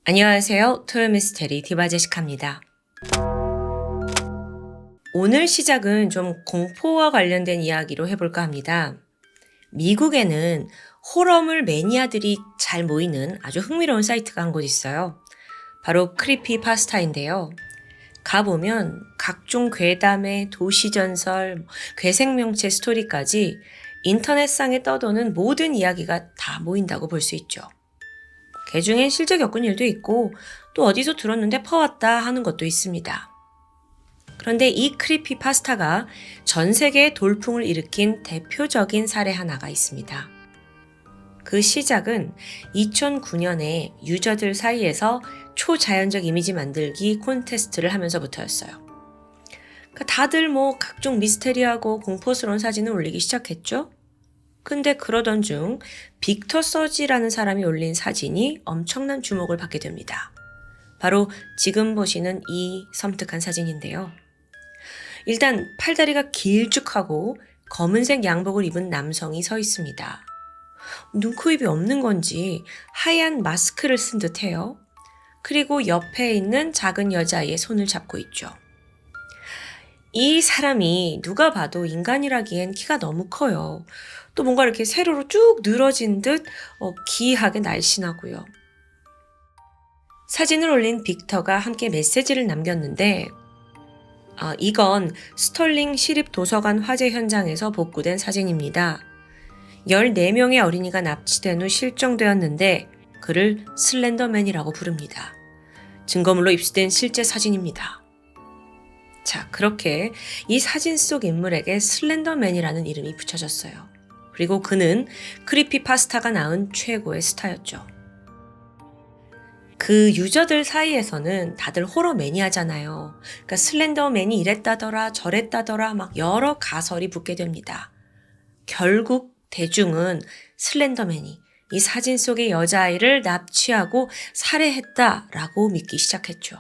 안녕하세요. 토요미스테리 디바제시카입니다. 오늘 시작은 좀 공포와 관련된 이야기로 해볼까 합니다. 미국에는 호러물 매니아들이 잘 모이는 아주 흥미로운 사이트가 한 곳 있어요. 바로 크리피파스타인데요. 가보면 각종 괴담의 도시전설, 괴생명체 스토리까지 인터넷상에 떠도는 모든 이야기가 다 모인다고 볼 수 있죠. 개중엔 실제 겪은 일도 있고 또 어디서 들었는데 퍼왔다 하는 것도 있습니다. 그런데 이 크리피파스타가 전 세계에 돌풍을 일으킨 대표적인 사례 하나가 있습니다. 그 시작은 2009년에 유저들 사이에서 초자연적 이미지 만들기 콘테스트를 하면서부터였어요. 그러니까 다들 각종 미스테리하고 공포스러운 사진을 올리기 시작했죠. 근데 그러던 중 빅터 서지라는 사람이 올린 사진이 엄청난 주목을 받게 됩니다. 바로 지금 보시는 이 섬뜩한 사진인데요. 일단 팔다리가 길쭉하고 검은색 양복을 입은 남성이 서 있습니다. 눈, 코, 입이 없는 건지 하얀 마스크를 쓴 듯해요. 그리고 옆에 있는 작은 여자아이의 손을 잡고 있죠. 이 사람이 누가 봐도 인간이라기엔 키가 너무 커요. 또 뭔가 이렇게 세로로 쭉 늘어진 듯 기이하게 날씬하고요. 사진을 올린 빅터가 함께 메시지를 남겼는데 이건 스털링 시립도서관 화재 현장에서 복구된 사진입니다. 14명의 어린이가 납치된 후 실종되었는데 그를 슬렌더맨이라고 부릅니다. 증거물로 입수된 실제 사진입니다. 자, 그렇게 이 사진 속 인물에게 슬렌더맨이라는 이름이 붙여졌어요. 그리고 그는 크리피파스타가 낳은 최고의 스타였죠. 그 유저들 사이에서는 다들 호러 매니아잖아요. 그러니까 슬렌더맨이 이랬다더라 저랬다더라 막 여러 가설이 붙게 됩니다. 결국 대중은 슬렌더맨이 이 사진 속의 여자아이를 납치하고 살해했다라고 믿기 시작했죠.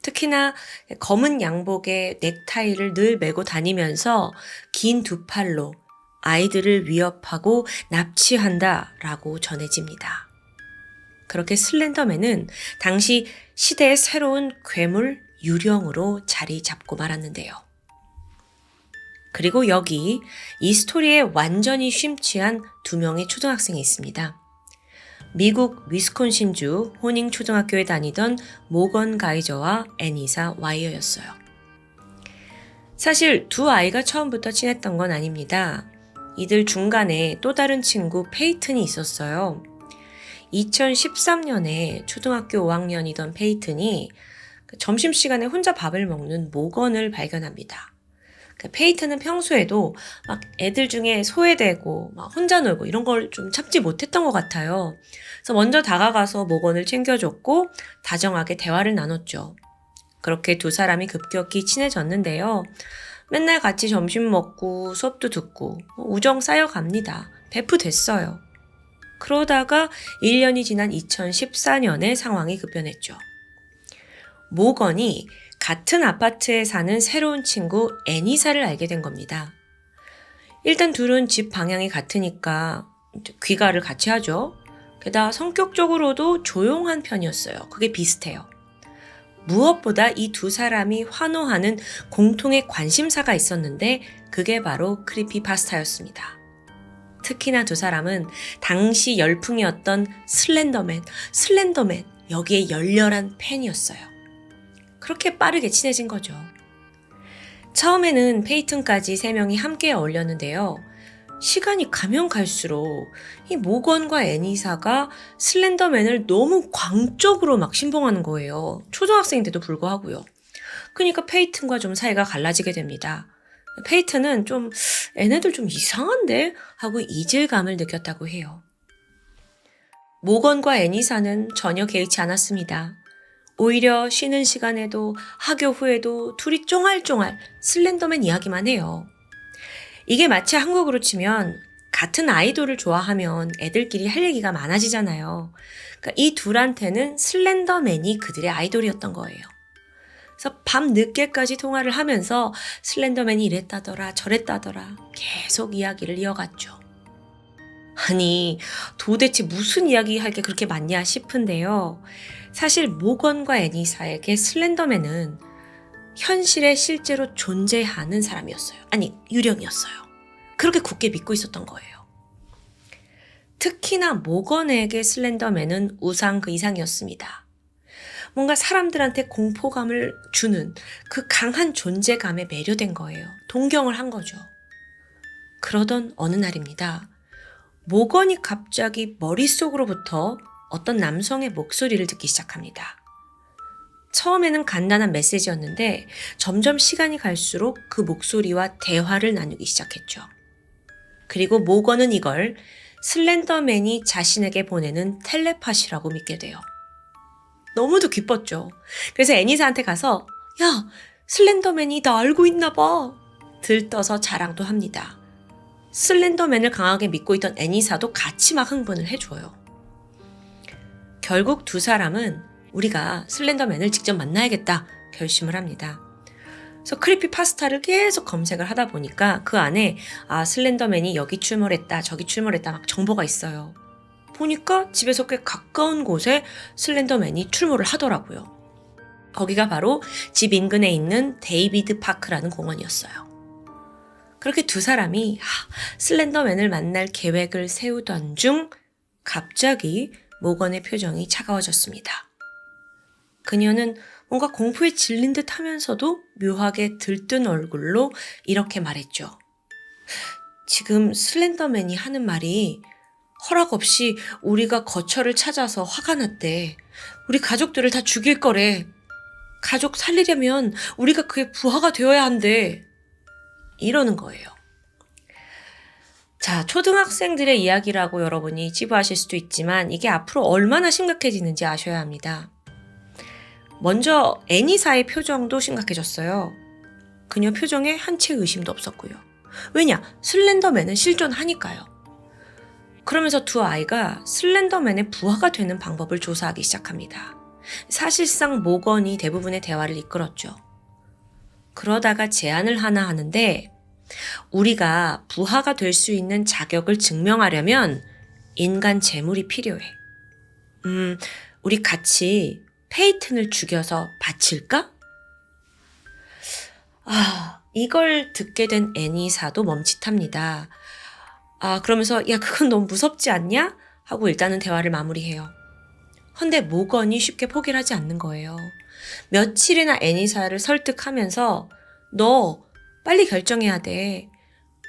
특히나 검은 양복에 넥타이를 늘 메고 다니면서 긴 두 팔로 아이들을 위협하고 납치한다라고 전해집니다. 그렇게 슬렌더맨은 당시 시대의 새로운 괴물 유령으로 자리 잡고 말았는데요. 그리고 여기 이 스토리에 완전히 심취한 두 명의 초등학생이 있습니다. 미국 위스콘신주 호닝 초등학교에 다니던 모건 가이저와 애니사 와이어였어요. 사실 두 아이가 처음부터 친했던 건 아닙니다. 이들 중간에 또 다른 친구 페이튼이 있었어요. 2013년에 초등학교 5학년이던 페이튼이 점심시간에 혼자 밥을 먹는 모건을 발견합니다. 페이튼은 평소에도 막 애들 중에 소외되고 막 혼자 놀고 이런 걸 좀 참지 못했던 것 같아요. 그래서 먼저 다가가서 모건을 챙겨줬고 다정하게 대화를 나눴죠. 그렇게 두 사람이 급격히 친해졌는데요. 맨날 같이 점심 먹고 수업도 듣고 우정 쌓여갑니다. 베프됐어요. 그러다가 1년이 지난 2014년에 상황이 급변했죠. 모건이 같은 아파트에 사는 새로운 친구 애니사를 알게 된 겁니다. 일단 둘은 집 방향이 같으니까 귀가를 같이 하죠. 게다가 성격적으로도 조용한 편이었어요. 그게 비슷해요. 무엇보다 이 두 사람이 환호하는 공통의 관심사가 있었는데 그게 바로 크리피파스타였습니다. 특히나 두 사람은 당시 열풍이었던 슬렌더맨 여기에 열렬한 팬이었어요. 그렇게 빠르게 친해진 거죠. 처음에는 페이튼까지 세 명이 함께 어울렸는데요. 시간이 가면 갈수록 이 모건과 애니사가 슬렌더맨을 너무 광적으로 막 신봉하는 거예요. 초등학생인데도 불구하고요. 그러니까 페이튼과 좀 사이가 갈라지게 됩니다. 페이튼은 얘네들 좀 이상한데? 하고 이질감을 느꼈다고 해요. 모건과 애니사는 전혀 개의치 않았습니다. 오히려 쉬는 시간에도 학교 후에도 둘이 쫑알쫑알 슬렌더맨 이야기만 해요. 이게 마치 한국으로 치면 같은 아이돌을 좋아하면 애들끼리 할 얘기가 많아지잖아요. 그러니까 이 둘한테는 슬렌더맨이 그들의 아이돌이었던 거예요. 그래서 밤 늦게까지 통화를 하면서 슬렌더맨이 이랬다더라 저랬다더라 계속 이야기를 이어갔죠. 아니, 도대체 무슨 이야기 할 게 그렇게 많냐 싶은데요. 사실 모건과 애니사에게 슬렌더맨은 현실에 실제로 존재하는 사람이었어요. 아니, 유령이었어요. 그렇게 굳게 믿고 있었던 거예요. 특히나 모건에게 슬렌더맨은 우상 그 이상이었습니다. 뭔가 사람들한테 공포감을 주는 그 강한 존재감에 매료된 거예요. 동경을 한 거죠. 그러던 어느 날입니다. 모건이 갑자기 머릿속으로부터 어떤 남성의 목소리를 듣기 시작합니다. 처음에는 간단한 메시지였는데 점점 시간이 갈수록 그 목소리와 대화를 나누기 시작했죠. 그리고 모건은 이걸 슬렌더맨이 자신에게 보내는 텔레파시라고 믿게 돼요. 너무도 기뻤죠. 그래서 애니사한테 가서 야, 슬렌더맨이 나 알고 있나 봐. 들떠서 자랑도 합니다. 슬렌더맨을 강하게 믿고 있던 애니사도 같이 막 흥분을 해줘요. 결국 두 사람은 우리가 슬렌더맨을 직접 만나야겠다 결심을 합니다. 그래서 크리피파스타를 계속 검색을 하다 보니까 그 안에 슬렌더맨이 여기 출몰했다 저기 출몰했다 막 정보가 있어요. 보니까 집에서 꽤 가까운 곳에 슬렌더맨이 출몰을 하더라고요. 거기가 바로 집 인근에 있는 데이비드 파크라는 공원이었어요. 그렇게 두 사람이 슬렌더맨을 만날 계획을 세우던 중 갑자기 모건의 표정이 차가워졌습니다. 그녀는 뭔가 공포에 질린 듯 하면서도 묘하게 들뜬 얼굴로 이렇게 말했죠. 지금 슬렌더맨이 하는 말이 허락 없이 우리가 거처를 찾아서 화가 났대. 우리 가족들을 다 죽일 거래. 가족 살리려면 우리가 그의 부하가 되어야 한대. 이러는 거예요. 자, 초등학생들의 이야기라고 여러분이 치부하실 수도 있지만 이게 앞으로 얼마나 심각해지는지 아셔야 합니다. 먼저 애니사의 표정도 심각해졌어요. 그녀 표정에 한 채 의심도 없었고요. 왜냐? 슬렌더맨은 실존하니까요. 그러면서 두 아이가 슬렌더맨의 부하가 되는 방법을 조사하기 시작합니다. 사실상 모건이 대부분의 대화를 이끌었죠. 그러다가 제안을 하나 하는데 우리가 부하가 될 수 있는 자격을 증명하려면 인간 재물이 필요해. 우리 같이 페이튼을 죽여서 바칠까? 이걸 듣게 된 애니사도 멈칫합니다. 그러면서 야, 그건 너무 무섭지 않냐? 하고 일단은 대화를 마무리해요. 헌데 모건이 쉽게 포기를 하지 않는 거예요. 며칠이나 애니사를 설득하면서 너 빨리 결정해야 돼.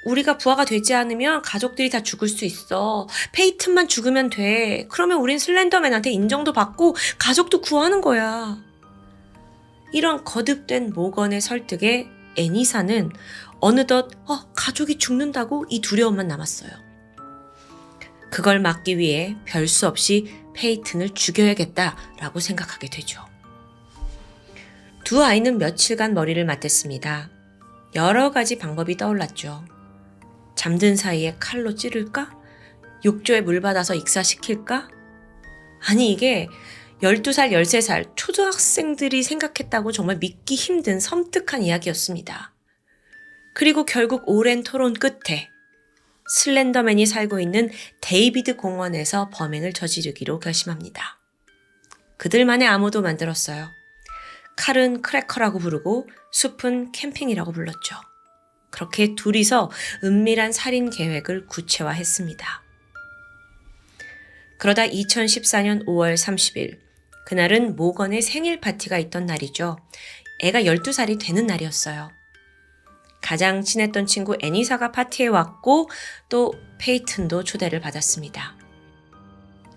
우리가 부하가 되지 않으면 가족들이 다 죽을 수 있어. 페이튼만 죽으면 돼. 그러면 우린 슬렌더맨한테 인정도 받고 가족도 구하는 거야. 이런 거듭된 모건의 설득에 애니사는 어느덧 가족이 죽는다고 이 두려움만 남았어요. 그걸 막기 위해 별 수 없이 페이튼을 죽여야겠다라고 생각하게 되죠. 두 아이는 며칠간 머리를 맞댔습니다. 여러 가지 방법이 떠올랐죠. 잠든 사이에 칼로 찌를까? 욕조에 물 받아서 익사시킬까? 아니 이게 12살, 13살 초등학생들이 생각했다고 정말 믿기 힘든 섬뜩한 이야기였습니다. 그리고 결국 오랜 토론 끝에 슬렌더맨이 살고 있는 데이비드 공원에서 범행을 저지르기로 결심합니다. 그들만의 암호도 만들었어요. 칼은 크래커라고 부르고 숲은 캠핑이라고 불렀죠. 그렇게 둘이서 은밀한 살인 계획을 구체화했습니다. 그러다 2014년 5월 30일, 그날은 모건의 생일 파티가 있던 날이죠. 애가 12살이 되는 날이었어요. 가장 친했던 친구 애니사가 파티에 왔고 또 페이튼도 초대를 받았습니다.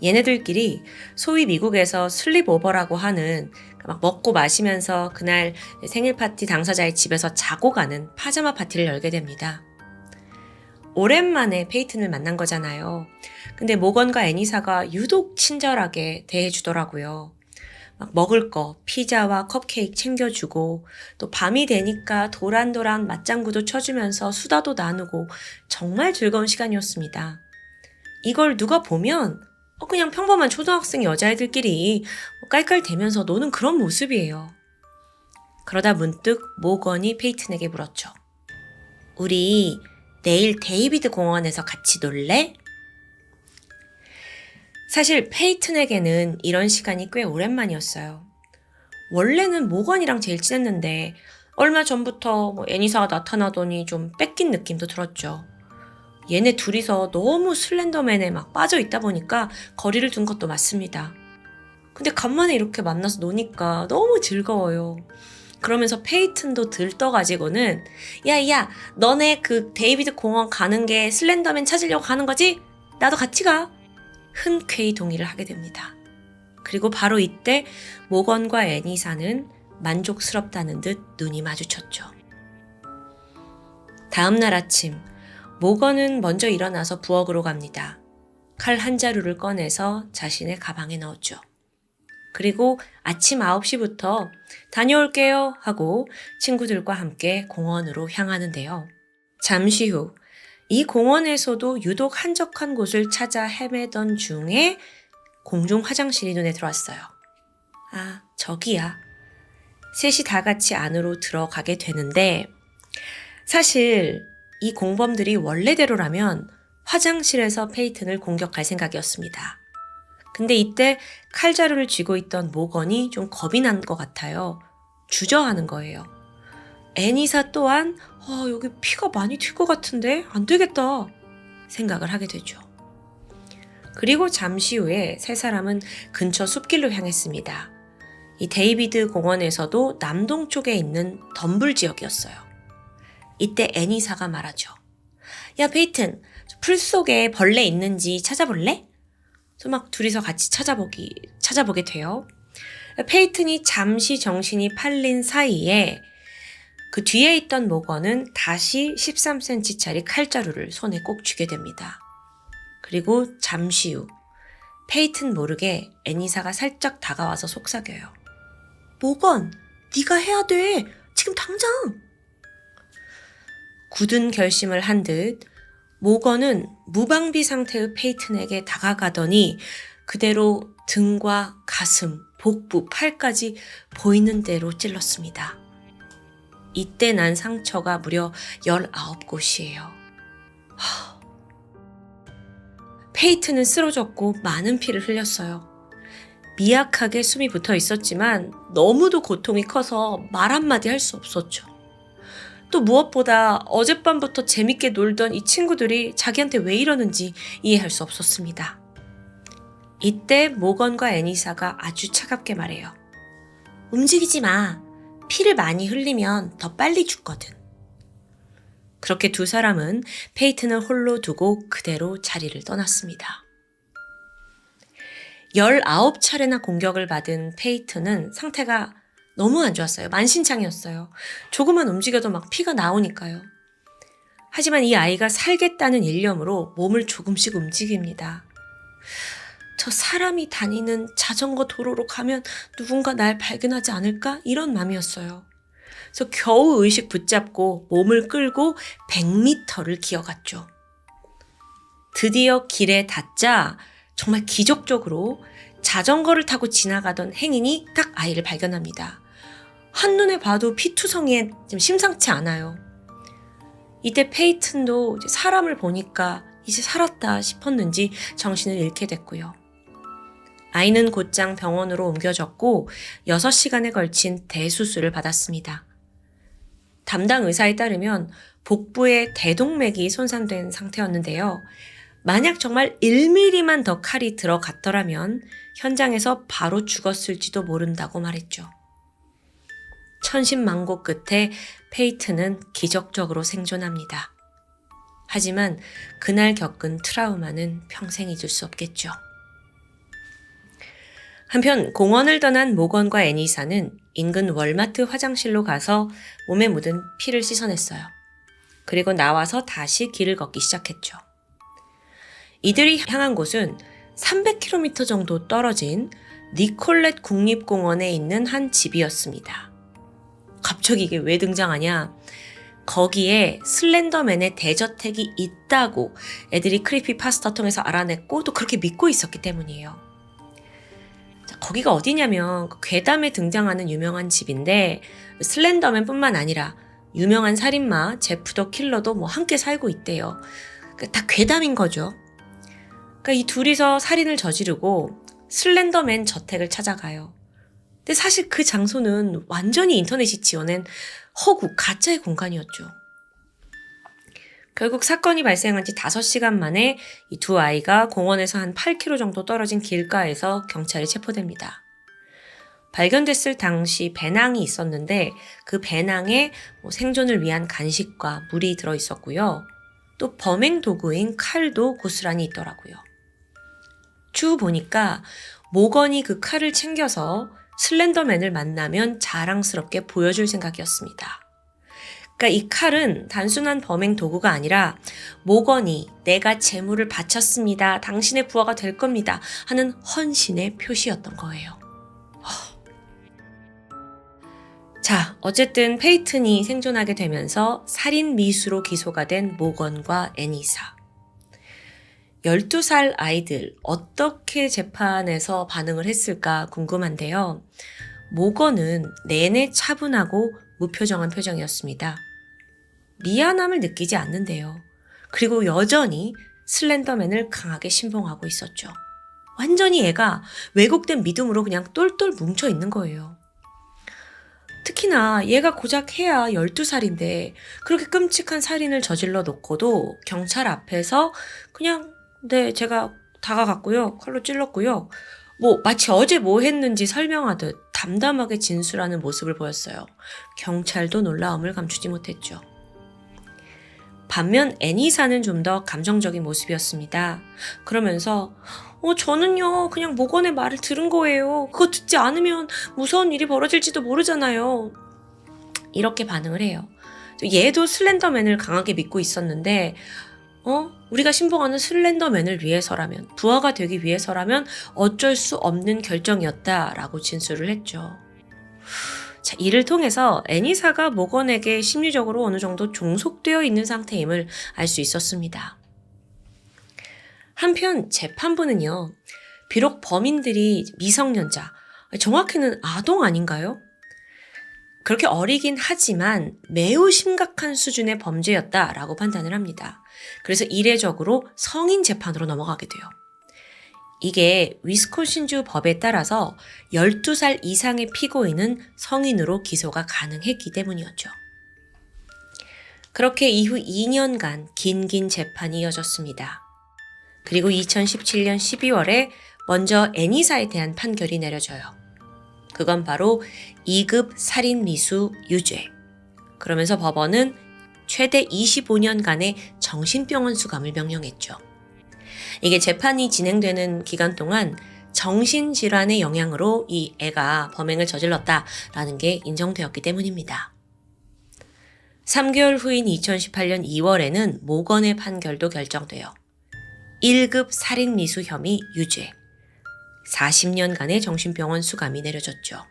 얘네들끼리 소위 미국에서 슬립오버라고 하는 막 먹고 마시면서 그날 생일 파티 당사자의 집에서 자고 가는 파자마 파티를 열게 됩니다. 오랜만에 페이튼을 만난 거잖아요. 근데 모건과 애니사가 유독 친절하게 대해주더라고요. 막 먹을 거, 피자와 컵케이크 챙겨주고 또 밤이 되니까 도란도란 맞장구도 쳐주면서 수다도 나누고 정말 즐거운 시간이었습니다. 이걸 누가 보면 그냥 평범한 초등학생 여자애들끼리 깔깔대면서 노는 그런 모습이에요. 그러다 문득 모건이 페이튼에게 물었죠. 우리 내일 데이비드 공원에서 같이 놀래? 사실 페이튼에게는 이런 시간이 꽤 오랜만이었어요. 원래는 모건이랑 제일 친했는데 얼마 전부터 애니사가 나타나더니 좀 뺏긴 느낌도 들었죠. 얘네 둘이서 너무 슬렌더맨에 막 빠져 있다 보니까 거리를 둔 것도 맞습니다. 근데 간만에 이렇게 만나서 노니까 너무 즐거워요. 그러면서 페이튼도 들떠가지고는 야, 너네 그 데이비드 공원 가는 게 슬렌더맨 찾으려고 가는 거지? 나도 같이 가. 흔쾌히 동의를 하게 됩니다. 그리고 바로 이때 모건과 애니사는 만족스럽다는 듯 눈이 마주쳤죠. 다음 날 아침, 모건은 먼저 일어나서 부엌으로 갑니다. 칼 한 자루를 꺼내서 자신의 가방에 넣었죠. 그리고 아침 9시부터 다녀올게요 하고 친구들과 함께 공원으로 향하는데요. 잠시 후 이 공원에서도 유독 한적한 곳을 찾아 헤매던 중에 공중 화장실이 눈에 들어왔어요. 아, 저기야. 셋이 다 같이 안으로 들어가게 되는데 사실 이 공범들이 원래대로라면 화장실에서 페이튼을 공격할 생각이었습니다. 근데 이때 칼자루를 쥐고 있던 모건이 좀 겁이 난 것 같아요. 주저하는 거예요. 애니사 또한 여기 피가 많이 튈 것 같은데 안 되겠다 생각을 하게 되죠. 그리고 잠시 후에 세 사람은 근처 숲길로 향했습니다. 이 데이비드 공원에서도 남동쪽에 있는 덤불 지역이었어요. 이때 애니사가 말하죠. 야 페이튼, 풀 속에 벌레 있는지 찾아볼래? 그래서 막 둘이서 같이 찾아보게 돼요. 페이튼이 잠시 정신이 팔린 사이에 그 뒤에 있던 모건은 다시 13cm짜리 칼자루를 손에 꼭 쥐게 됩니다. 그리고 잠시 후 페이튼 모르게 애니사가 살짝 다가와서 속삭여요. 모건, 네가 해야 돼. 지금 당장. 굳은 결심을 한 듯 모건은 무방비 상태의 페이튼에게 다가가더니 그대로 등과 가슴, 복부, 팔까지 보이는 대로 찔렀습니다. 이때 난 상처가 무려 19곳이에요. 페이튼은 쓰러졌고 많은 피를 흘렸어요. 미약하게 숨이 붙어 있었지만 너무도 고통이 커서 말 한마디 할 수 없었죠. 또 무엇보다 어젯밤부터 재밌게 놀던 이 친구들이 자기한테 왜 이러는지 이해할 수 없었습니다. 이때 모건과 애니사가 아주 차갑게 말해요. 움직이지 마. 피를 많이 흘리면 더 빨리 죽거든. 그렇게 두 사람은 페이튼을 홀로 두고 그대로 자리를 떠났습니다. 19차례나 공격을 받은 페이튼은 상태가 너무 안 좋았어요. 만신창이었어요. 조금만 움직여도 막 피가 나오니까요. 하지만 이 아이가 살겠다는 일념으로 몸을 조금씩 움직입니다. 저 사람이 다니는 자전거 도로로 가면 누군가 날 발견하지 않을까? 이런 마음이었어요. 그래서 겨우 의식 붙잡고 몸을 끌고 100m를 기어갔죠. 드디어 길에 닿자 정말 기적적으로 자전거를 타고 지나가던 행인이 딱 아이를 발견합니다. 한눈에 봐도 피투성이에 좀 심상치 않아요. 이때 페이튼도 사람을 보니까 이제 살았다 싶었는지 정신을 잃게 됐고요. 아이는 곧장 병원으로 옮겨졌고 6시간에 걸친 대수술을 받았습니다. 담당 의사에 따르면 복부의 대동맥이 손상된 상태였는데요. 만약 정말 1mm만 더 칼이 들어갔더라면 현장에서 바로 죽었을지도 모른다고 말했죠. 천신만고 끝에 페이튼은 기적적으로 생존합니다. 하지만 그날 겪은 트라우마는 평생 잊을 수 없겠죠. 한편 공원을 떠난 모건과 애니사는 인근 월마트 화장실로 가서 몸에 묻은 피를 씻어냈어요. 그리고 나와서 다시 길을 걷기 시작했죠. 이들이 향한 곳은 300km 정도 떨어진 니콜렛 국립공원에 있는 한 집이었습니다. 갑자기 이게 왜 등장하냐? 거기에 슬렌더맨의 대저택이 있다고 애들이 크리피파스타 통해서 알아냈고 또 그렇게 믿고 있었기 때문이에요. 자, 거기가 어디냐면 괴담에 등장하는 유명한 집인데 슬렌더맨뿐만 아니라 유명한 살인마 제프 더 킬러도 함께 살고 있대요. 다 괴담인 거죠. 그러니까 이 둘이서 살인을 저지르고 슬렌더맨 저택을 찾아가요. 근데 사실 그 장소는 완전히 인터넷이 지어낸 허구, 가짜의 공간이었죠. 결국 사건이 발생한 지 5시간 만에 이 두 아이가 공원에서 한 8km 정도 떨어진 길가에서 경찰에 체포됩니다. 발견됐을 당시 배낭이 있었는데 그 배낭에 생존을 위한 간식과 물이 들어있었고요. 또 범행 도구인 칼도 고스란히 있더라고요. 추후 보니까 모건이 그 칼을 챙겨서 슬렌더맨을 만나면 자랑스럽게 보여줄 생각이었습니다. 그러니까 이 칼은 단순한 범행 도구가 아니라 모건이 내가 재물을 바쳤습니다. 당신의 부하가 될 겁니다. 하는 헌신의 표시였던 거예요. 자, 어쨌든 페이튼이 생존하게 되면서 살인 미수로 기소가 된 모건과 애니사. 12살 아이들 어떻게 재판에서 반응을 했을까 궁금한데요. 모건은 내내 차분하고 무표정한 표정이었습니다. 미안함을 느끼지 않는데요. 그리고 여전히 슬렌더맨을 강하게 신봉하고 있었죠. 완전히 얘가 왜곡된 믿음으로 그냥 똘똘 뭉쳐 있는 거예요. 특히나 얘가 고작 해야 12살인데 그렇게 끔찍한 살인을 저질러 놓고도 경찰 앞에서 그냥 네, 제가 다가갔고요. 칼로 찔렀고요. 마치 어제 뭐 했는지 설명하듯 담담하게 진술하는 모습을 보였어요. 경찰도 놀라움을 감추지 못했죠. 반면 애니사는 좀 더 감정적인 모습이었습니다. 그러면서 저는요 그냥 모건의 말을 들은 거예요. 그거 듣지 않으면 무서운 일이 벌어질지도 모르잖아요. 이렇게 반응을 해요. 얘도 슬렌더맨을 강하게 믿고 있었는데 우리가 신봉하는 슬렌더맨을 위해서라면, 부하가 되기 위해서라면 어쩔 수 없는 결정이었다라고 진술을 했죠. 자, 이를 통해서 애니사가 모건에게 심리적으로 어느 정도 종속되어 있는 상태임을 알 수 있었습니다. 한편 재판부는요, 비록 범인들이 미성년자, 정확히는 아동 아닌가요? 그렇게 어리긴 하지만 매우 심각한 수준의 범죄였다라고 판단을 합니다. 그래서 이례적으로 성인 재판으로 넘어가게 돼요. 이게 위스콘신주 법에 따라서 12살 이상의 피고인은 성인으로 기소가 가능했기 때문이었죠. 그렇게 이후 2년간 긴 재판이 이어졌습니다. 그리고 2017년 12월에 먼저 애니사에 대한 판결이 내려져요. 그건 바로 2급 살인 미수 유죄. 그러면서 법원은 최대 25년간의 정신병원 수감을 명령했죠. 이게 재판이 진행되는 기간 동안 정신질환의 영향으로 이 애가 범행을 저질렀다라는 게 인정되었기 때문입니다. 3개월 후인 2018년 2월에는 모건의 판결도 결정돼요. 1급 살인 미수 혐의 유죄. 40년간의 정신병원 수감이 내려졌죠.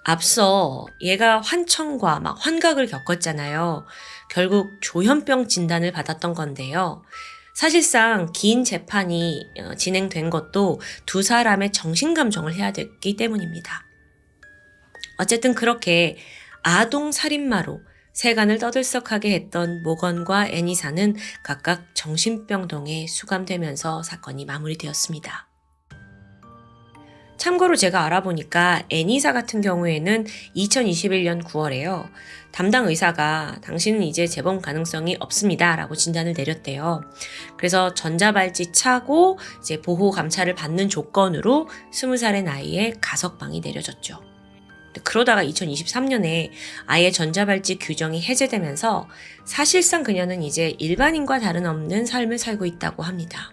앞서 얘가 환청과 환각을 겪었잖아요. 결국 조현병 진단을 받았던 건데요. 사실상 긴 재판이 진행된 것도 두 사람의 정신감정을 해야 됐기 때문입니다. 어쨌든 그렇게 아동 살인마로 세간을 떠들썩하게 했던 모건과 애니사는 각각 정신병동에 수감되면서 사건이 마무리되었습니다. 참고로 제가 알아보니까 애니사 같은 경우에는 2021년 9월에요. 담당 의사가 당신은 이제 재범 가능성이 없습니다 라고 진단을 내렸대요. 그래서 전자발찌 차고 이제 보호 감찰을 받는 조건으로 20살의 나이에 가석방이 내려졌죠. 그러다가 2023년에 아예 전자발찌 규정이 해제되면서 사실상 그녀는 이제 일반인과 다름없는 삶을 살고 있다고 합니다.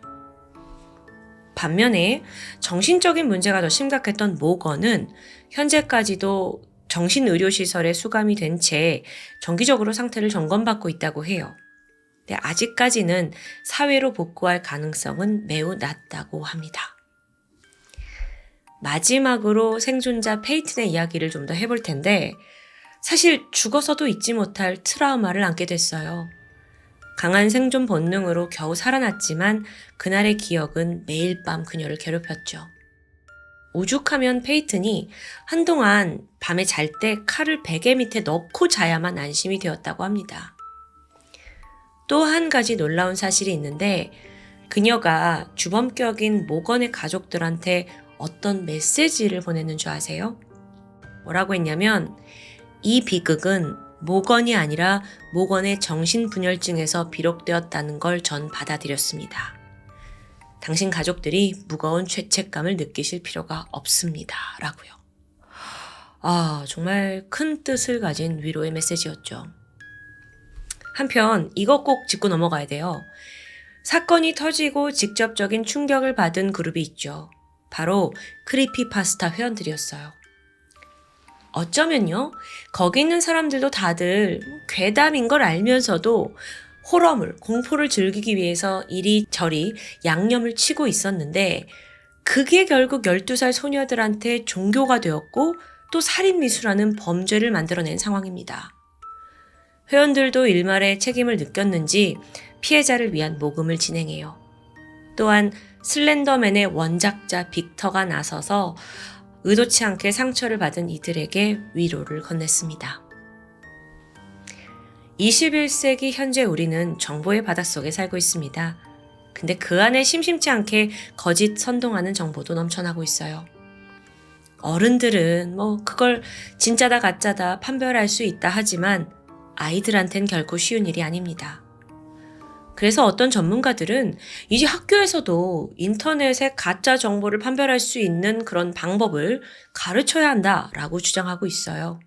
반면에 정신적인 문제가 더 심각했던 모건은 현재까지도 정신의료시설에 수감이 된 채 정기적으로 상태를 점검받고 있다고 해요. 근데 아직까지는 사회로 복구할 가능성은 매우 낮다고 합니다. 마지막으로 생존자 페이튼의 이야기를 좀 더 해볼 텐데 사실 죽어서도 잊지 못할 트라우마를 안게 됐어요. 강한 생존 본능으로 겨우 살아났지만 그날의 기억은 매일 밤 그녀를 괴롭혔죠. 오죽하면 페이튼이 한동안 밤에 잘 때 칼을 베개 밑에 넣고 자야만 안심이 되었다고 합니다. 또 한 가지 놀라운 사실이 있는데 그녀가 주범격인 모건의 가족들한테 어떤 메시지를 보내는 줄 아세요? 뭐라고 했냐면, 이 비극은 모건이 아니라 모건의 정신분열증에서 비롯되었다는 걸 전 받아들였습니다. 당신 가족들이 무거운 죄책감을 느끼실 필요가 없습니다. 라고요. 정말 큰 뜻을 가진 위로의 메시지였죠. 한편 이거 꼭 짚고 넘어가야 돼요. 사건이 터지고 직접적인 충격을 받은 그룹이 있죠. 바로 크리피파스타 회원들이었어요. 어쩌면요, 거기 있는 사람들도 다들 괴담인 걸 알면서도 호러물, 공포를 즐기기 위해서 이리저리 양념을 치고 있었는데, 그게 결국 12살 소녀들한테 종교가 되었고 또 살인미수라는 범죄를 만들어낸 상황입니다. 회원들도 일말의 책임을 느꼈는지 피해자를 위한 모금을 진행해요. 또한 슬렌더맨의 원작자 빅터가 나서서 의도치 않게 상처를 받은 이들에게 위로를 건넸습니다. 21세기 현재 우리는 정보의 바닷속에 살고 있습니다. 근데 그 안에 심심치 않게 거짓 선동하는 정보도 넘쳐나고 있어요. 어른들은 그걸 진짜다 가짜다 판별할 수 있다 하지만 아이들한텐 결코 쉬운 일이 아닙니다. 그래서 어떤 전문가들은 이제 학교에서도 인터넷의 가짜 정보를 판별할 수 있는 그런 방법을 가르쳐야 한다라고 주장하고 있어요.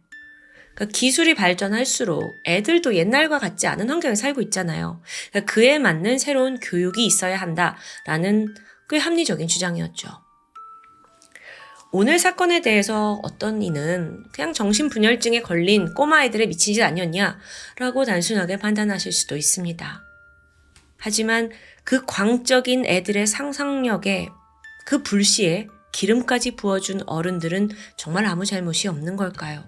그러니까 기술이 발전할수록 애들도 옛날과 같지 않은 환경에 살고 있잖아요. 그러니까 그에 맞는 새로운 교육이 있어야 한다라는 꽤 합리적인 주장이었죠. 오늘 사건에 대해서 어떤 이는 그냥 정신분열증에 걸린 꼬마아이들의 미친 짓 아니었냐라고 단순하게 판단하실 수도 있습니다. 하지만 그 광적인 애들의 상상력에 그 불씨에 기름까지 부어준 어른들은 정말 아무 잘못이 없는 걸까요?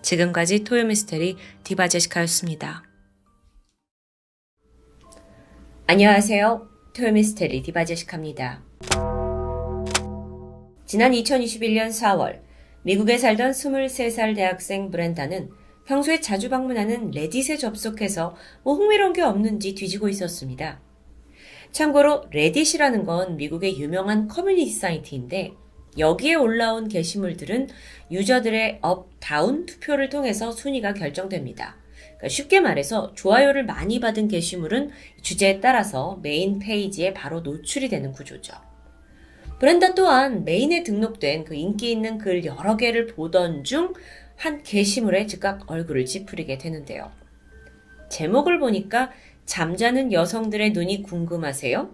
지금까지 토요미스테리 디바제시카였습니다. 안녕하세요. 토요미스테리 디바제시카입니다. 지난 2021년 4월 미국에 살던 23살 대학생 브렌다는 평소에 자주 방문하는 레딧에 접속해서 흥미로운 게 없는지 뒤지고 있었습니다. 참고로 레딧이라는 건 미국의 유명한 커뮤니티 사이트인데 여기에 올라온 게시물들은 유저들의 업, 다운 투표를 통해서 순위가 결정됩니다. 그러니까 쉽게 말해서 좋아요를 많이 받은 게시물은 주제에 따라서 메인 페이지에 바로 노출이 되는 구조죠. 브렌다 또한 메인에 등록된 그 인기 있는 글 여러 개를 보던 중 한 게시물에 즉각 얼굴을 찌푸리게 되는데요. 제목을 보니까 잠자는 여성들의 눈이 궁금하세요?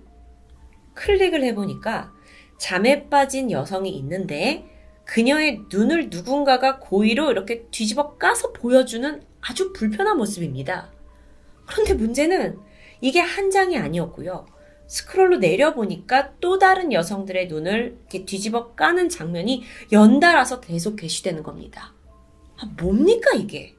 클릭을 해보니까 잠에 빠진 여성이 있는데 그녀의 눈을 누군가가 고의로 이렇게 뒤집어 까서 보여주는 아주 불편한 모습입니다. 그런데 문제는 이게 한 장이 아니었고요. 스크롤로 내려보니까 또 다른 여성들의 눈을 이렇게 뒤집어 까는 장면이 연달아서 계속 게시되는 겁니다. 뭡니까 이게?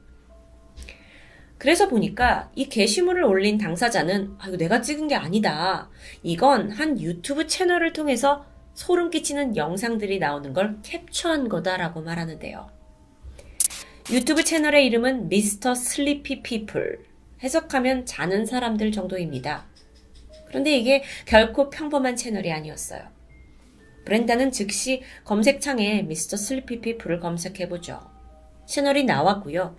그래서 보니까 이 게시물을 올린 당사자는 이거 내가 찍은 게 아니다. 이건 한 유튜브 채널을 통해서 소름 끼치는 영상들이 나오는 걸 캡처한 거다라고 말하는데요. 유튜브 채널의 이름은 미스터 슬리피 피플. 해석하면 자는 사람들 정도입니다. 그런데 이게 결코 평범한 채널이 아니었어요. 브렌다는 즉시 검색창에 미스터 슬리피 피플을 검색해보죠. 채널이 나왔고요.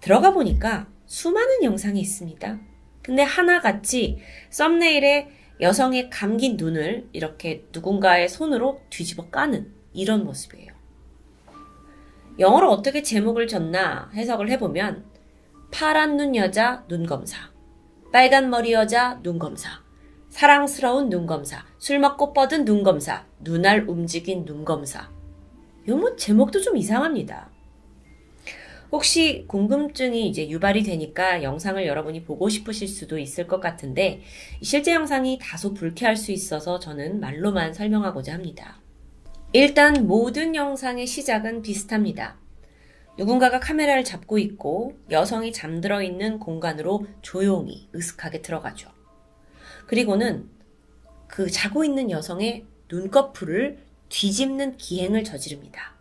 들어가 보니까 수많은 영상이 있습니다. 근데 하나같이 썸네일에 여성의 감긴 눈을 이렇게 누군가의 손으로 뒤집어 까는 이런 모습이에요. 영어로 어떻게 제목을 줬나 해석을 해보면 파란 눈 여자 눈 검사, 빨간 머리 여자 눈 검사, 사랑스러운 눈 검사, 술 먹고 뻗은 눈 검사, 눈알 움직인 눈 검사. 요 제목도 좀 이상합니다. 혹시 궁금증이 이제 유발이 되니까 영상을 여러분이 보고 싶으실 수도 있을 것 같은데 실제 영상이 다소 불쾌할 수 있어서 저는 말로만 설명하고자 합니다. 일단 모든 영상의 시작은 비슷합니다. 누군가가 카메라를 잡고 있고 여성이 잠들어 있는 공간으로 조용히 으슥하게 들어가죠. 그리고는 그 자고 있는 여성의 눈꺼풀을 뒤집는 기행을 저지릅니다.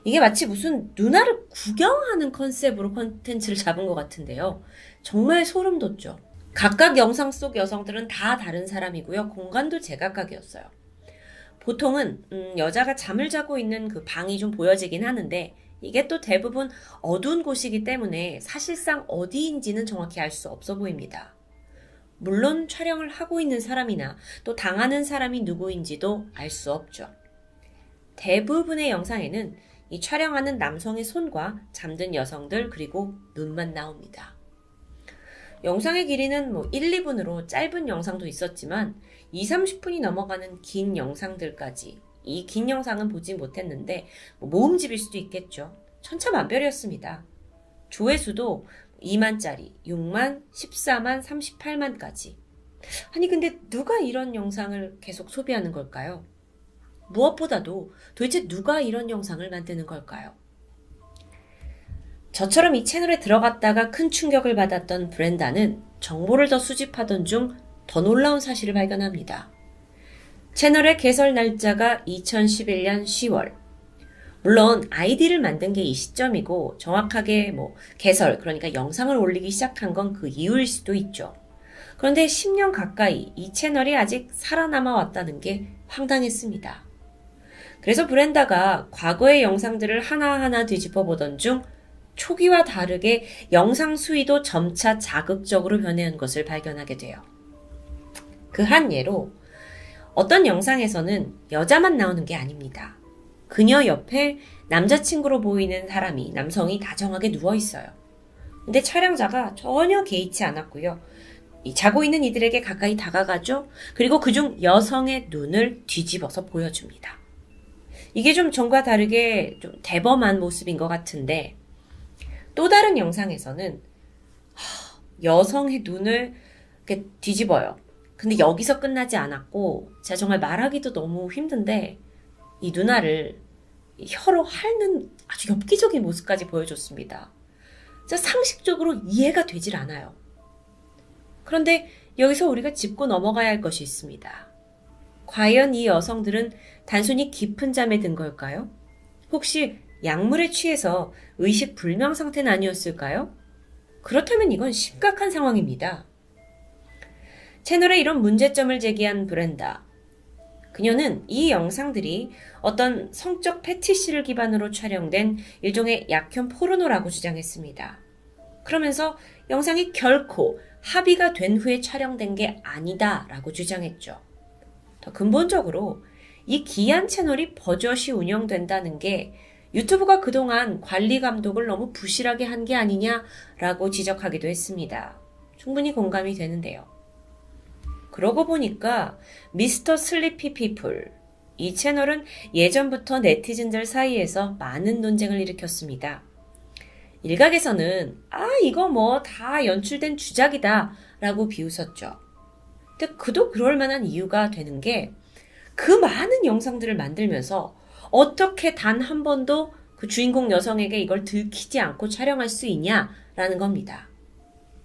이게 마치 무슨 누나를 구경하는 컨셉으로 콘텐츠를 잡은 것 같은데요. 정말 소름 돋죠. 각각 영상 속 여성들은 다 다른 사람이고요. 공간도 제각각이었어요. 보통은 여자가 잠을 자고 있는 그 방이 좀 보여지긴 하는데 이게 또 대부분 어두운 곳이기 때문에 사실상 어디인지는 정확히 알 수 없어 보입니다. 물론 촬영을 하고 있는 사람이나 또 당하는 사람이 누구인지도 알 수 없죠. 대부분의 영상에는 이 촬영하는 남성의 손과 잠든 여성들 그리고 눈만 나옵니다. 영상의 길이는 1, 2분으로 짧은 영상도 있었지만 2, 30분이 넘어가는 긴 영상들까지 이 긴 영상은 보지 못했는데 모음집일 수도 있겠죠. 천차만별이었습니다. 조회수도 2만짜리, 6만, 14만, 38만까지. 아니 근데 누가 이런 영상을 계속 소비하는 걸까요? 무엇보다도 도대체 누가 이런 영상을 만드는 걸까요? 저처럼 이 채널에 들어갔다가 큰 충격을 받았던 브렌다는 정보를 더 수집하던 중 더 놀라운 사실을 발견합니다. 채널의 개설 날짜가 2011년 10월. 물론 아이디를 만든 게 이 시점이고 정확하게 개설, 그러니까 영상을 올리기 시작한 건 그 이후일 수도 있죠. 그런데 10년 가까이 이 채널이 아직 살아남아 왔다는 게 황당했습니다. 그래서 브렌다가 과거의 영상들을 하나하나 뒤집어 보던 중 초기와 다르게 영상 수위도 점차 자극적으로 변해온 것을 발견하게 돼요. 그 한 예로 어떤 영상에서는 여자만 나오는 게 아닙니다. 그녀 옆에 남자친구로 보이는 남성이 다정하게 누워 있어요. 근데 촬영자가 전혀 개의치 않았고요. 자고 있는 이들에게 가까이 다가가죠. 그리고 그중 여성의 눈을 뒤집어서 보여줍니다. 이게 좀 전과 다르게 좀 대범한 모습인 것 같은데 또 다른 영상에서는 여성의 눈을 이렇게 뒤집어요. 근데 여기서 끝나지 않았고 제가 정말 말하기도 너무 힘든데 이 누나를 혀로 핥는 아주 엽기적인 모습까지 보여줬습니다. 상식적으로 이해가 되질 않아요. 그런데 여기서 우리가 짚고 넘어가야 할 것이 있습니다. 과연 이 여성들은 단순히 깊은 잠에 든 걸까요? 혹시 약물에 취해서 의식 불명 상태는 아니었을까요? 그렇다면 이건 심각한 상황입니다. 채널에 이런 문제점을 제기한 브렌다. 그녀는 이 영상들이 어떤 성적 패티시를 기반으로 촬영된 일종의 약혐 포르노라고 주장했습니다. 그러면서 영상이 결코 합의가 된 후에 촬영된 게 아니다라고 주장했죠. 더 근본적으로 이 기한 채널이 버젓이 운영된다는 게 유튜브가 그동안 관리 감독을 너무 부실하게 한 게 아니냐라고 지적하기도 했습니다. 충분히 공감이 되는데요. 그러고 보니까 미스터 슬리피 피플, 이 채널은 예전부터 네티즌들 사이에서 많은 논쟁을 일으켰습니다. 일각에서는 이거 다 연출된 주작이다 라고 비웃었죠. 근데 그도 그럴 만한 이유가 되는 게 그 많은 영상들을 만들면서 어떻게 단 한 번도 그 주인공 여성에게 이걸 들키지 않고 촬영할 수 있냐라는 겁니다.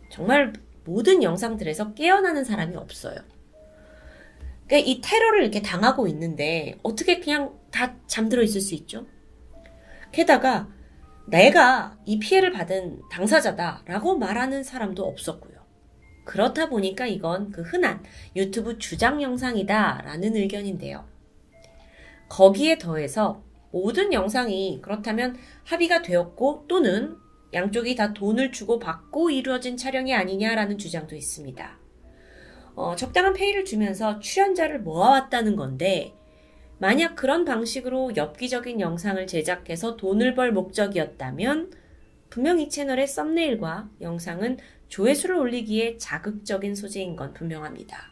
정말 모든 영상들에서 깨어나는 사람이 없어요. 그러니까 이 테러를 이렇게 당하고 있는데 어떻게 그냥 다 잠들어 있을 수 있죠? 게다가 내가 이 피해를 받은 당사자다라고 말하는 사람도 없었고요. 그렇다 보니까 이건 그 흔한 유튜브 주장 영상이다라는 의견인데요. 거기에 더해서 모든 영상이 그렇다면 합의가 되었고 또는 양쪽이 다 돈을 주고 받고 이루어진 촬영이 아니냐라는 주장도 있습니다. 적당한 페이를 주면서 출연자를 모아왔다는 건데 만약 그런 방식으로 엽기적인 영상을 제작해서 돈을 벌 목적이었다면 분명 이 채널의 썸네일과 영상은 조회수를 올리기에 자극적인 소재인 건 분명합니다.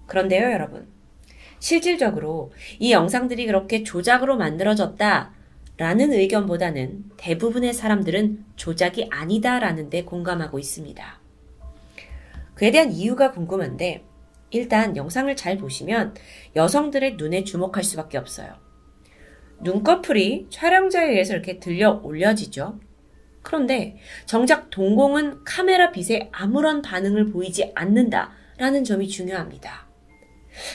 그런데요, 여러분. 실질적으로 이 영상들이 그렇게 조작으로 만들어졌다라는 의견보다는 대부분의 사람들은 조작이 아니다라는 데 공감하고 있습니다. 그에 대한 이유가 궁금한데 일단 영상을 잘 보시면 여성들의 눈에 주목할 수밖에 없어요. 눈꺼풀이 촬영자에 의해서 이렇게 들려 올려지죠. 그런데 정작 동공은 카메라 빛에 아무런 반응을 보이지 않는다라는 점이 중요합니다.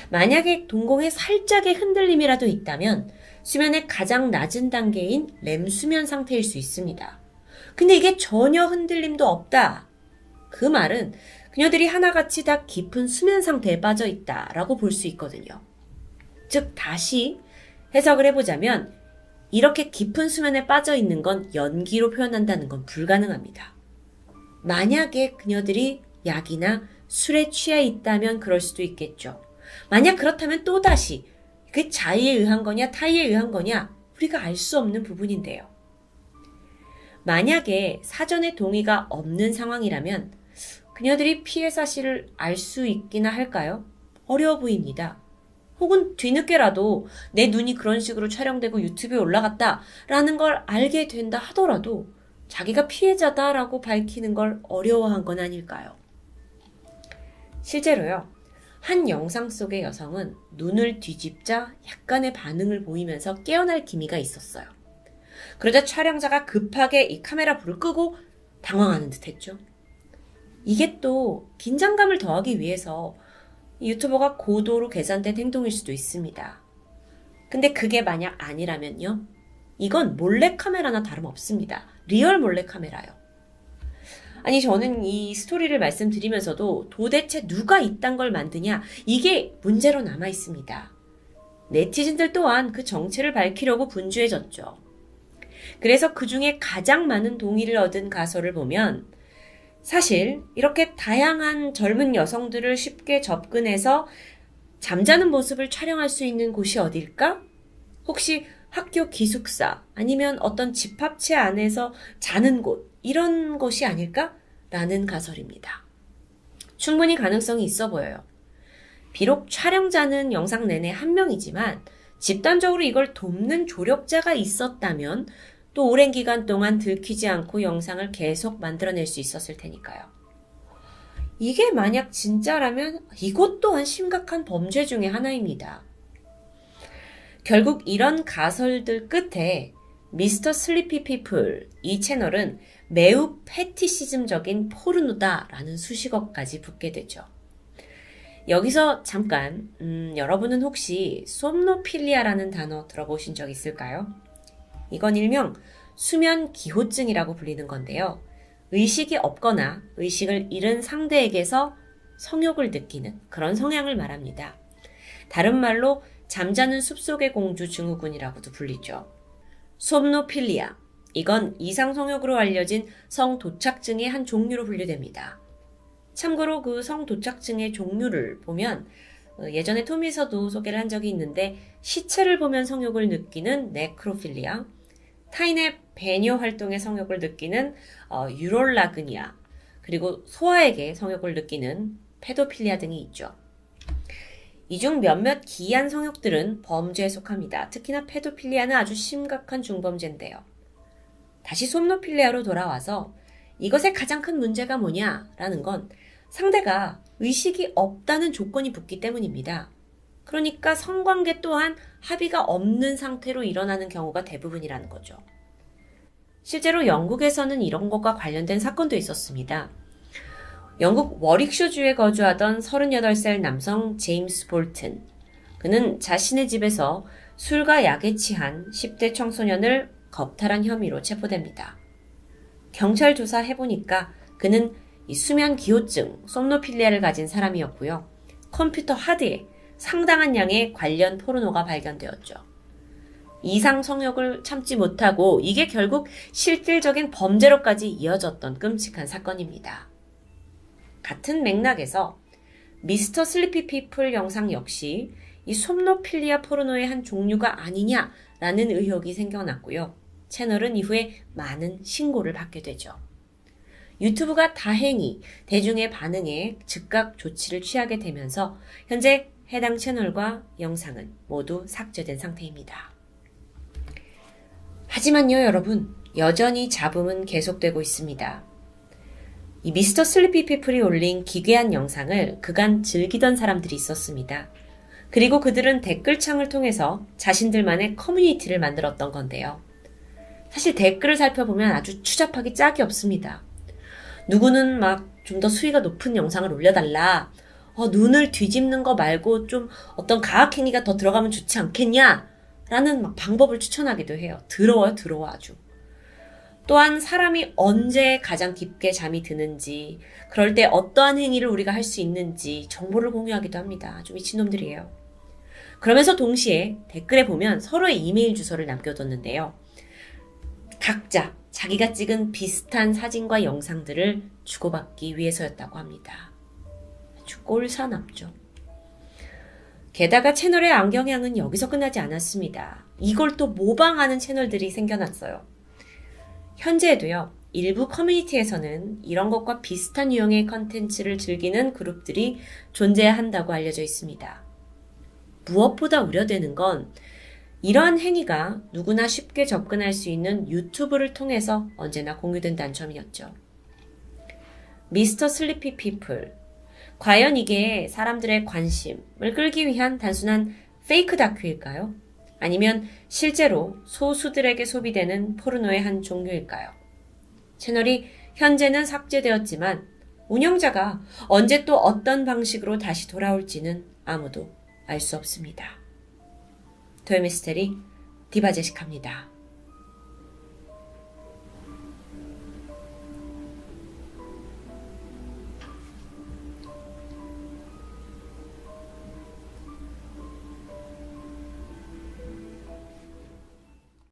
만약에 동공에 살짝의 흔들림이라도 있다면 수면의 가장 낮은 단계인 렘 수면 상태일 수 있습니다. 근데 이게 전혀 흔들림도 없다. 그 말은 그녀들이 하나같이 다 깊은 수면 상태에 빠져 있다라고 볼 수 있거든요. 즉, 다시 해석을 해보자면 이렇게 깊은 수면에 빠져 있는 건 연기로 표현한다는 건 불가능합니다. 만약에 그녀들이 약이나 술에 취해 있다면 그럴 수도 있겠죠. 만약 그렇다면 또다시 그게 자의에 의한 거냐 타의에 의한 거냐 우리가 알 수 없는 부분인데요. 만약에 사전에 동의가 없는 상황이라면 그녀들이 피해 사실을 알 수 있기나 할까요? 어려워 보입니다. 혹은 뒤늦게라도 내 눈이 그런 식으로 촬영되고 유튜브에 올라갔다라는 걸 알게 된다 하더라도 자기가 피해자다라고 밝히는 걸 어려워한 건 아닐까요? 실제로요. 한 영상 속의 여성은 눈을 뒤집자 약간의 반응을 보이면서 깨어날 기미가 있었어요. 그러자 촬영자가 급하게 이 카메라 불을 끄고 당황하는 듯 했죠. 이게 또 긴장감을 더하기 위해서 유튜버가 고도로 계산된 행동일 수도 있습니다. 근데 그게 만약 아니라면요. 이건 몰래카메라나 다름없습니다. 리얼 몰래카메라요. 아니 저는 이 스토리를 말씀드리면서도 도대체 누가 이딴 걸 만드냐 이게 문제로 남아 있습니다. 네티즌들 또한 그 정체를 밝히려고 분주해졌죠. 그래서 그 중에 가장 많은 동의를 얻은 가설을 보면 사실 이렇게 다양한 젊은 여성들을 쉽게 접근해서 잠자는 모습을 촬영할 수 있는 곳이 어딜까? 혹시 학교 기숙사 아니면 어떤 집합체 안에서 자는 곳 이런 곳이 아닐까? 라는 가설입니다. 충분히 가능성이 있어 보여요. 비록 촬영자는 영상 내내 한 명이지만 집단적으로 이걸 돕는 조력자가 있었다면 또 오랜 기간 동안 들키지 않고 영상을 계속 만들어낼 수 있었을 테니까요. 이게 만약 진짜라면 이것 또한 심각한 범죄 중에 하나입니다. 결국 이런 가설들 끝에 미스터 슬리피 피플 이 채널은 매우 패티시즘적인 포르노다라는 수식어까지 붙게 되죠. 여기서 잠깐 여러분은 혹시 솜노필리아라는 단어 들어보신 적 있을까요? 이건 일명 수면 기호증이라고 불리는 건데요. 의식이 없거나 의식을 잃은 상대에게서 성욕을 느끼는 그런 성향을 말합니다. 다른 말로 잠자는 숲속의 공주 증후군이라고도 불리죠. 솜노필리아, 이건 이상성욕으로 알려진 성도착증의 한 종류로 분류됩니다. 참고로 그 성도착증의 종류를 보면 예전에 톰에서도 소개를 한 적이 있는데 시체를 보면 성욕을 느끼는 네크로필리아, 타인의 배뇨 활동에 성욕을 느끼는 유롤라그니아, 그리고 소아에게 성욕을 느끼는 페도필리아 등이 있죠. 이 중 몇몇 기이한 성욕들은 범죄에 속합니다. 특히나 페도필리아는 아주 심각한 중범죄인데요. 다시 솜노필리아로 돌아와서 이것의 가장 큰 문제가 뭐냐라는 건 상대가 의식이 없다는 조건이 붙기 때문입니다. 그러니까 성관계 또한 합의가 없는 상태로 일어나는 경우가 대부분이라는 거죠. 실제로 영국에서는 이런 것과 관련된 사건도 있었습니다. 영국 워릭셔주에 거주하던 38살 남성 제임스 볼튼. 그는 자신의 집에서 술과 약에 취한 10대 청소년을 겁탈한 혐의로 체포됩니다. 경찰 조사해보니까 그는 이 수면 기호증, 솜노필리아를 가진 사람이었고요. 컴퓨터 하드에 상당한 양의 관련 포르노가 발견되었죠. 이상 성욕을 참지 못하고 이게 결국 실질적인 범죄로까지 이어졌던 끔찍한 사건입니다. 같은 맥락에서 미스터 슬리피 피플 영상 역시 이 솜노필리아 포르노의 한 종류가 아니냐라는 의혹이 생겨났고요. 채널은 이후에 많은 신고를 받게 되죠. 유튜브가 다행히 대중의 반응에 즉각 조치를 취하게 되면서 현재 해당 채널과 영상은 모두 삭제된 상태입니다. 하지만요, 여러분, 여전히 잡음은 계속되고 있습니다. 이 미스터 슬리피 피플이 올린 기괴한 영상을 그간 즐기던 사람들이 있었습니다. 그리고 그들은 댓글창을 통해서 자신들만의 커뮤니티를 만들었던 건데요. 사실 댓글을 살펴보면 아주 추잡하기 짝이 없습니다. 누구는 막 좀 더 수위가 높은 영상을 올려달라. 눈을 뒤집는 거 말고 좀 어떤 가학행위가 더 들어가면 좋지 않겠냐? 라는 막 방법을 추천하기도 해요. 더러워요, 더러워 아주. 또한 사람이 언제 가장 깊게 잠이 드는지, 그럴 때 어떠한 행위를 우리가 할 수 있는지 정보를 공유하기도 합니다. 아주 미친놈들이에요. 그러면서 동시에 댓글에 보면 서로의 이메일 주소를 남겨뒀는데요. 각자 자기가 찍은 비슷한 사진과 영상들을 주고받기 위해서였다고 합니다. 아주 꼴사납죠. 게다가 채널의 악영향은 여기서 끝나지 않았습니다. 이걸 또 모방하는 채널들이 생겨났어요. 현재에도요, 일부 커뮤니티에서는 이런 것과 비슷한 유형의 컨텐츠를 즐기는 그룹들이 존재한다고 알려져 있습니다. 무엇보다 우려되는 건 이러한 행위가 누구나 쉽게 접근할 수 있는 유튜브를 통해서 언제나 공유된다는 점이었죠. 미스터 슬리피 피플. 과연 이게 사람들의 관심을 끌기 위한 단순한 페이크 다큐일까요? 아니면 실제로 소수들에게 소비되는 포르노의 한 종류일까요? 채널이 현재는 삭제되었지만 운영자가 언제 또 어떤 방식으로 다시 돌아올지는 아무도 알 수 없습니다. 토요미스테리 디바제식합니다.